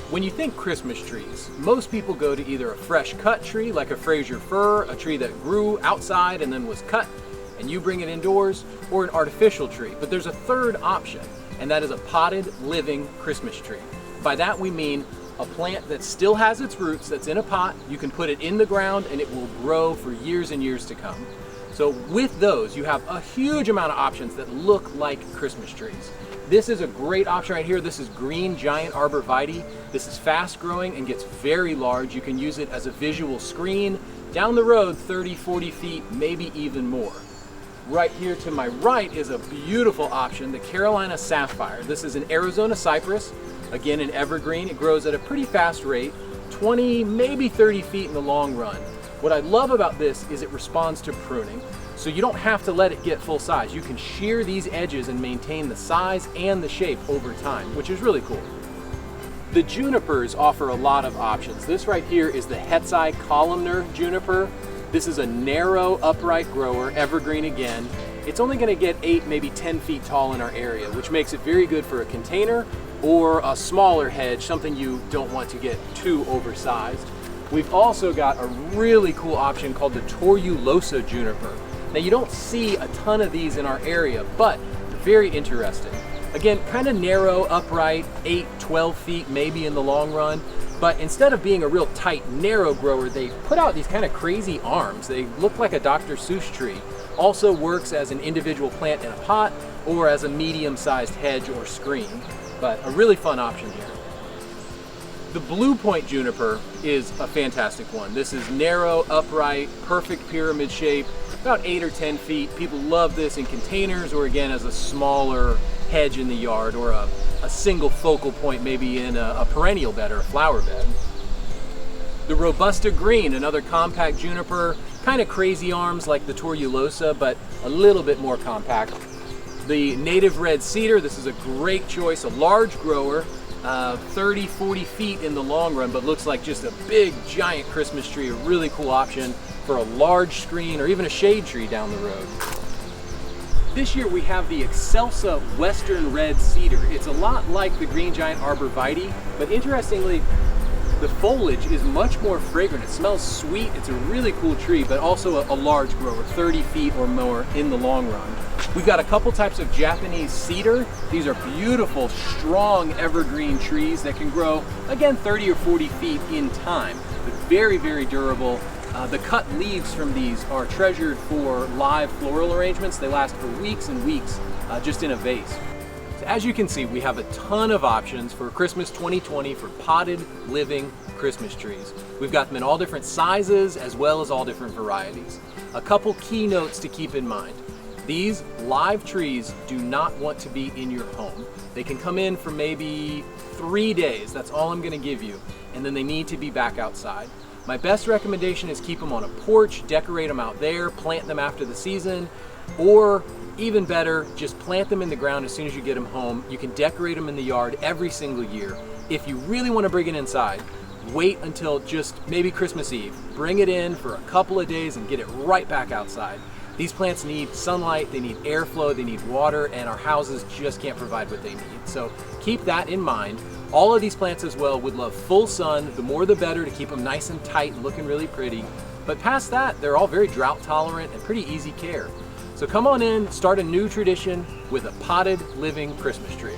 When you think Christmas trees, most people go to either a fresh cut tree like a Fraser fir, a tree that grew outside and then was cut and you bring it indoors, or an artificial tree. But there's a third option, and that is a potted living Christmas tree. By that we mean a plant that still has its roots, that's in a pot. You can put it in the ground and it will grow for years and years to come. So with those, you have a huge amount of options that look like Christmas trees. This is a great option right here. This is green giant arborvitae. This is fast growing and gets very large. You can use it as a visual screen down the road 30, 40 feet, maybe even more. Right here to my right is a beautiful option, the Carolina Sapphire. This is an Arizona cypress, again an evergreen. It grows at a pretty fast rate, 20, maybe 30 feet in the long run. What I love about this is it responds to pruning, so you don't have to let it get full size. You can shear these edges and maintain the size and the shape over time, which is really cool. The junipers offer a lot of options. This right here is the Hetzi columnar juniper. This is a narrow, upright grower, evergreen again. It's only gonna get 8, maybe 10 feet tall in our area, which makes it very good for a container or a smaller hedge, something you don't want to get too oversized. We've also got a really cool option called the Tortuosa juniper. Now you don't see a ton of these in our area, but very interesting. Again, kind of narrow, upright, 8, 12 feet maybe in the long run, but instead of being a real tight, narrow grower, they put out these kind of crazy arms. They look like a Dr. Seuss tree. Also works as an individual plant in a pot or as a medium-sized hedge or screen, but a really fun option here. The blue Point Juniper is a fantastic one. This is narrow, upright, perfect pyramid shape, about 8 or 10 feet. People love this in containers or again as a smaller hedge in the yard or a single focal point maybe in a perennial bed or a flower bed. The Robusta Green, another compact juniper, kind of crazy arms like the Tortuosa, but a little bit more compact. The native Red Cedar, this is a great choice, a large grower, 30, 40 feet in the long run, but looks like just a big giant Christmas tree, a really cool option for a large screen or even a shade tree down the road. This year we have the Excelsa Western Red Cedar. It's a lot like the green giant arborvitae, but interestingly, the foliage is much more fragrant. It smells sweet. It's a really cool tree, but also a large grower, 30 feet or more in the long run. We've got a couple types of Japanese cedar. These are beautiful, strong evergreen trees that can grow, again, 30 or 40 feet in time, but very, very durable. The cut leaves from these are treasured for live floral arrangements. They last for weeks and weeks just in a vase. So as you can see, we have a ton of options for Christmas 2020 for potted living Christmas trees. We've got them in all different sizes as well as all different varieties. A couple key notes to keep in mind. These live trees do not want to be in your home. They can come in for maybe 3 days, that's all I'm gonna give you, and then they need to be back outside. My best recommendation is keep them on a porch, decorate them out there, plant them after the season, or even better, just plant them in the ground as soon as you get them home. You can decorate them in the yard every single year. If you really want to bring it inside, wait until just maybe Christmas Eve. Bring it in for a couple of days and get it right back outside. These plants need sunlight, they need airflow, they need water, and our houses just can't provide what they need. So keep that in mind. All of these plants as well would love full sun. The more the better to keep them nice and tight and looking really pretty. But past that, they're all very drought tolerant and pretty easy care. So come on in, start a new tradition with a potted living Christmas tree.